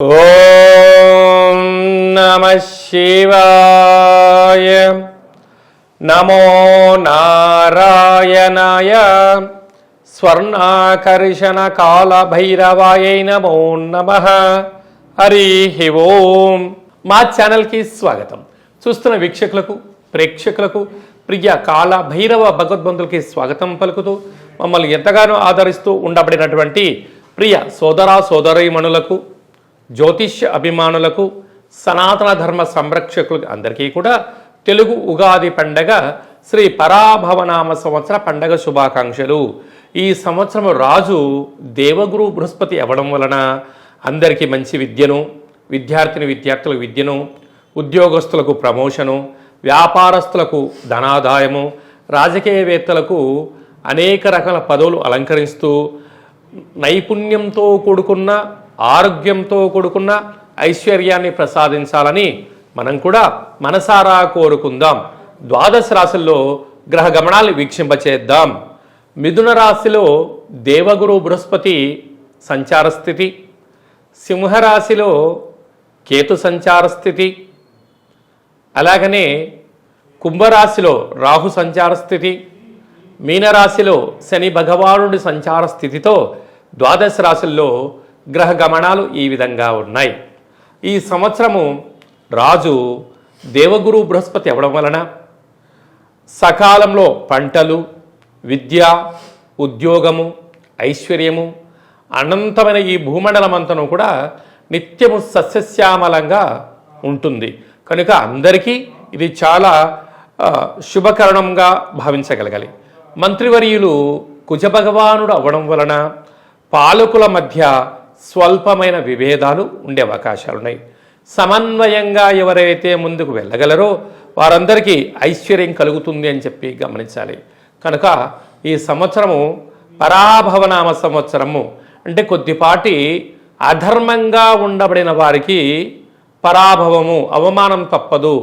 ఓం నమః శివాయ. నమో నారాయణాయ. స్వర్ణాకర్షణ కాల భైరవాయై నమో నమః. హరి ఓం. మా ఛానల్కి స్వాగతం. చూస్తున్న వీక్షకులకు ప్రేక్షకులకు ప్రియ కాల భైరవ భగవద్బంధులకి స్వాగతం పలుకుతూ మమ్మల్ని ఎంతగానో ఆదరిస్తూ ఉండబడినటువంటి ప్రియ సోదర సోదరీమణులకు, జ్యోతిష్య అభిమానులకు, సనాతన ధర్మ సంరక్షకులకు అందరికీ కూడా తెలుగు ఉగాది పండగ శ్రీ పరాభవనామ సంవత్సర పండగ శుభాకాంక్షలు. ఈ సంవత్సరం రాజు దేవగురు బృహస్పతి అవ్వడం వలన అందరికీ మంచి విద్యను, విద్యార్థులకు విద్యను, ఉద్యోగస్తులకు ప్రమోషను, వ్యాపారస్తులకు ధనాదాయము, రాజకీయవేత్తలకు అనేక రకాల పదవులు అలంకరిస్తూ నైపుణ్యంతో కూడుకున్న, ఆరోగ్యంతో కూడుకున్న ఐశ్వర్యాన్ని ప్రసాదించాలని మనం కూడా మనసారా కోరుకుందాం. ద్వాదశ రాశుల్లో గ్రహ గమనాలు వీక్షింపచేద్దాం. మిథున రాశిలో దేవగురు బృహస్పతి సంచార స్థితి, సింహరాశిలో కేతు సంచార స్థితి, అలాగనే కుంభరాశిలో రాహు సంచార స్థితి, మీనరాశిలో శని భగవానుడి సంచార స్థితితో ద్వాదశ రాశుల్లో గ్రహ గమనాలు ఈ విధంగా ఉన్నాయి. ఈ సంవత్సరము రాజు దేవగురు బృహస్పతి అవ్వడం వలన సకాలంలో పంటలు, విద్య, ఉద్యోగము, ఐశ్వర్యము, అనంతమైన ఈ భూమండలమంతను కూడా నిత్యము సస్యశ్యామలంగా ఉంటుంది. కనుక అందరికీ ఇది చాలా శుభకరణంగా భావించగలగాలి. మంత్రివర్యులు కుజభగవానుడు అవ్వడం వలన పాలకుల మధ్య స్వల్పమైన విభేదాలు ఉండే అవకాశాలున్నాయి. సమన్వయంగా ఎవరైతే ముందుకు వెళ్ళగలరో వారందరికీ ఐశ్వర్యం కలుగుతుంది అని చెప్పి గమనించాలి. కనుక ఈ సంవత్సరము పరాభవనామ సంవత్సరము అంటే కొద్దిపాటి అధర్మంగా ఉండబడిన వారికి పరాభవము, అవమానం తప్పదు,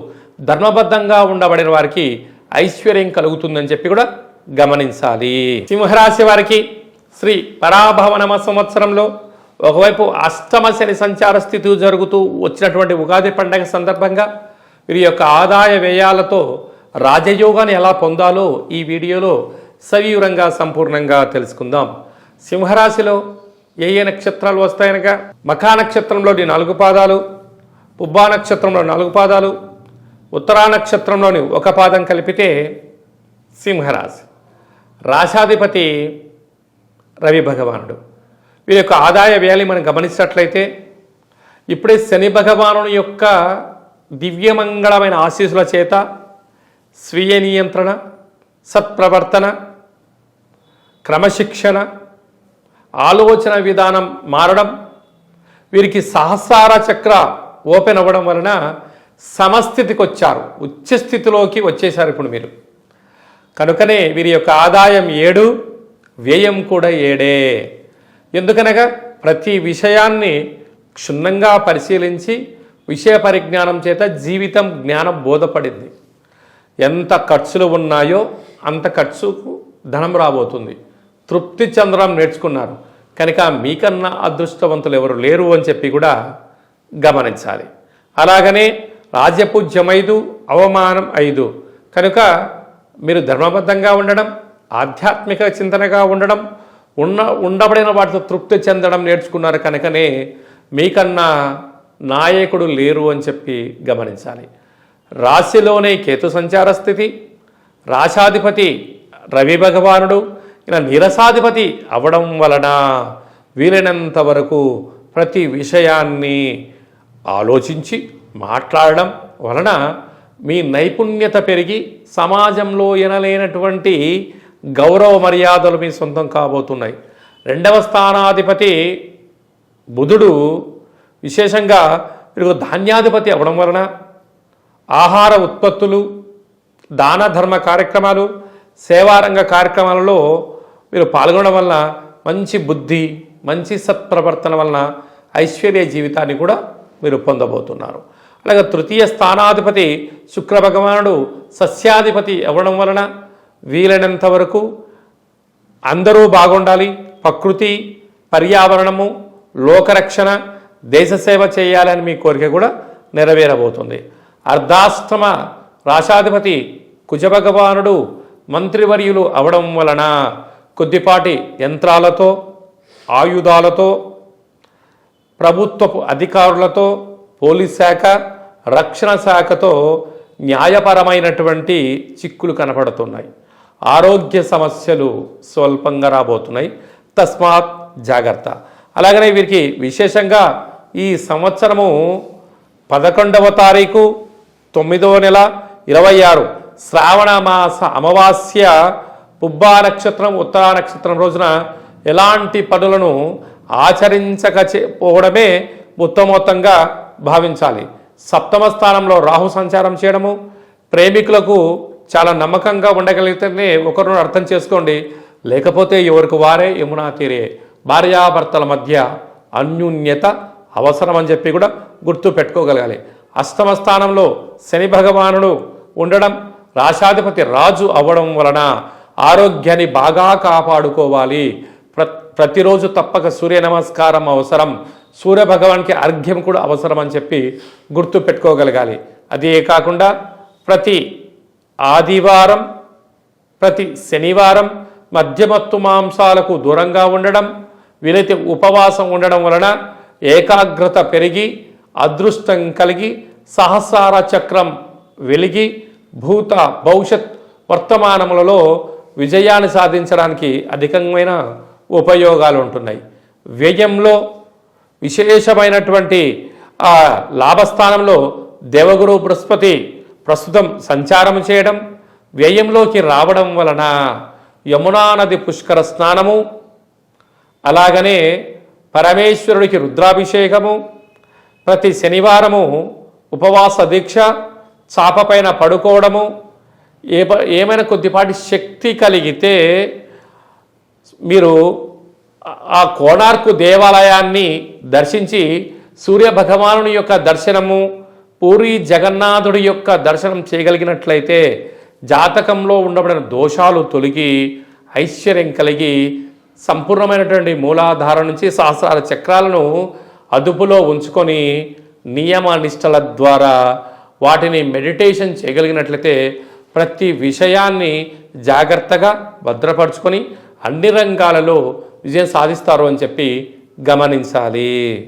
ధర్మబద్ధంగా ఉండబడిన వారికి ఐశ్వర్యం కలుగుతుందని చెప్పి కూడా గమనించాలి. సింహరాశి వారికి శ్రీ పరాభవనామ సంవత్సరంలో ఒకవైపు అష్టమ శని సంచార స్థితి జరుగుతూ వచ్చినటువంటి ఉగాది పండగ సందర్భంగా వీరి యొక్క ఆదాయ వ్యయాలతో రాజయోగాన్ని ఎలా పొందాలో ఈ వీడియోలో సవివరంగా సంపూర్ణంగా తెలుసుకుందాం. సింహరాశిలో ఏ నక్షత్రాలు వస్తాయనగా మఖా నక్షత్రంలోని 4 పాదాలు, పుబ్బా నక్షత్రంలో 4 పాదాలు, ఉత్తరా నక్షత్రంలోని 1 పాదం కలిపితే సింహరాశి. రాశాధిపతి రవి భగవానుడు. వీరి యొక్క ఆదాయ వ్యయాన్ని మనం గమనించినట్లయితే ఇప్పుడే శని భగవానుని యొక్క దివ్యమంగళమైన ఆశీస్సుల చేత స్వీయ నియంత్రణ, సత్ప్రవర్తన, క్రమశిక్షణ, ఆలోచన విధానం మారడం, వీరికి సహస్రార చక్ర ఓపెన్ అవ్వడం వలన సమస్థితికి వచ్చారు, ఉచ్చస్థితిలోకి వచ్చేశారు ఇప్పుడు మీరు. కనుకనే వీరి యొక్క ఆదాయం 7, వ్యయం కూడా 7. ఎందుకనగా ప్రతి విషయాన్ని క్షుణ్ణంగా పరిశీలించి విషయ పరిజ్ఞానం చేత జీవితం జ్ఞానం బోధపడింది. ఎంత ఖర్చులు ఉన్నాయో అంత ఖర్చుకు ధనం రాబోతుంది. తృప్తి చెందడం నేర్చుకున్నారు. కనుక మీకన్నా అదృష్టవంతులు ఎవరు లేరు అని చెప్పి కూడా గమనించాలి. అలాగనే రాజ్యపూజ్యం 5, అవమానం 5. కనుక మీరు ధర్మబద్ధంగా ఉండడం, ఆధ్యాత్మిక చింతనగా ఉండడం, ఉండబడిన వాటితో తృప్తి చెందడం నేర్చుకున్నారు. కనుకనే మీకన్నా నాయకుడు లేరు అని చెప్పి గమనించాలి. రాశిలోనే కేతు సంచార స్థితి, రాశాధిపతి రవి భగవానుడు ఇలా నీరసాధిపతి అవ్వడం వలన వీలైనంత వరకు ప్రతి విషయాన్ని ఆలోచించి మాట్లాడడం వలన మీ నైపుణ్యత పెరిగి సమాజంలో ఎనలేనటువంటి గౌరవ మర్యాదలు మీ సొంతం కాబోతున్నాయి. 2వ స్థానాధిపతి బుధుడు విశేషంగా వీరికి ధాన్యాధిపతి అవ్వడం వలన ఆహార ఉత్పత్తులు, దాన ధర్మ కార్యక్రమాలు, సేవారంగ కార్యక్రమాలలో మీరు పాల్గొనడం వలన మంచి బుద్ధి, మంచి సత్ప్రవర్తన వలన ఐశ్వర్య జీవితాన్ని కూడా మీరు పొందబోతున్నారు. అలాగే 3వ స్థానాధిపతి శుక్ర భగవానుడు సస్యాధిపతి అవ్వడం వలన వీలైనంత వరకు అందరూ బాగుండాలి, ప్రకృతి, పర్యావరణము, లోకరక్షణ, దేశ సేవ చేయాలని మీ కోరిక కూడా నెరవేరబోతుంది. అర్ధాష్టమ రాశాధిపతి కుజభగవానుడు మంత్రివర్యులు అవడం వలన కొద్దిపాటి యంత్రాలతో, ఆయుధాలతో, ప్రభుత్వపు అధికారులతో, పోలీస్ శాఖ, రక్షణ శాఖతో న్యాయపరమైనటువంటి చిక్కులు కనపడుతున్నాయి. ఆరోగ్య సమస్యలు స్వల్పంగా రాబోతున్నాయి, తస్మాత్ జాగ్రత్త. అలాగనే వీరికి విశేషంగా ఈ సంవత్సరము 11వ తారీఖు 9వ నెల 26 శ్రావణ మాస అమావాస్య పుబ్బా ఉత్తరా నక్షత్రం రోజున ఎలాంటి పనులను ఆచరించకపోవడమే ఉత్తమోత్తంగా భావించాలి. సప్తమ స్థానంలో రాహు సంచారం చేయడము, ప్రేమికులకు చాలా నమ్మకంగా ఉండగలిగితేనే ఒకరిని అర్థం చేసుకోండి, లేకపోతే ఎవరికి వారే యమునా తీరే. భార్యాభర్తల మధ్య అన్యోన్యత అవసరం అని చెప్పి కూడా గుర్తు పెట్టుకోగలగాలి. అష్టమ స్థానంలో శని భగవానుడు ఉండడం, రాశాధిపతి రాజు అవ్వడం వలన ఆరోగ్యాన్ని బాగా కాపాడుకోవాలి. ప్రతిరోజు తప్పక సూర్య నమస్కారం అవసరం, సూర్య భగవానికి అర్ఘ్యం కూడా అవసరం అని చెప్పి గుర్తు పెట్టుకోగలగాలి. అదే కాకుండా ప్రతి ఆదివారం, ప్రతి శనివారం మధ్యమత్తు మాంసాలకు దూరంగా ఉండడం, వీలైతే ఉపవాసం ఉండడం వలన ఏకాగ్రత పెరిగి, అదృష్టం కలిగి, సహస్రార చక్రం వెలిగి, భూత భవిష్యత్ వర్తమానములలో విజయాన్ని సాధించడానికి అధికమైన ఉపయోగాలు ఉంటున్నాయి. వ్యయంలో విశేషమైనటువంటి ఆ లాభస్థానంలో దేవగురు బృహస్పతి ప్రస్తుతం సంచారం చేయడం, వ్యయంలోకి రావడం వలన యమునా నది పుష్కర స్నానము, అలాగనే పరమేశ్వరుడికి రుద్రాభిషేకము, ప్రతి శనివారము ఉపవాస దీక్ష, చాపపైన పడుకోవడము, ఏమైనా కొద్దిపాటి శక్తి కలిగితే మీరు ఆ కోణార్కు దేవాలయాన్ని దర్శించి సూర్య భగవానుని యొక్క దర్శనము, పూరి జగన్నాథుడి యొక్క దర్శనం చేయగలిగినట్లయితే జాతకంలో ఉండబడిన దోషాలు తొలగి ఐశ్వర్యం కలిగి సంపూర్ణమైనటువంటి మూలాధారం నుంచి సహస్రార చక్రాలను అదుపులో ఉంచుకొని నియమ నిష్టల ద్వారా వాటిని మెడిటేషన్ చేయగలిగినట్లయితే ప్రతి విషయాన్ని జాగ్రత్తగా భద్రపరుచుకొని అన్ని రంగాలలో విజయం సాధిస్తారు అని చెప్పి గమనించాలి.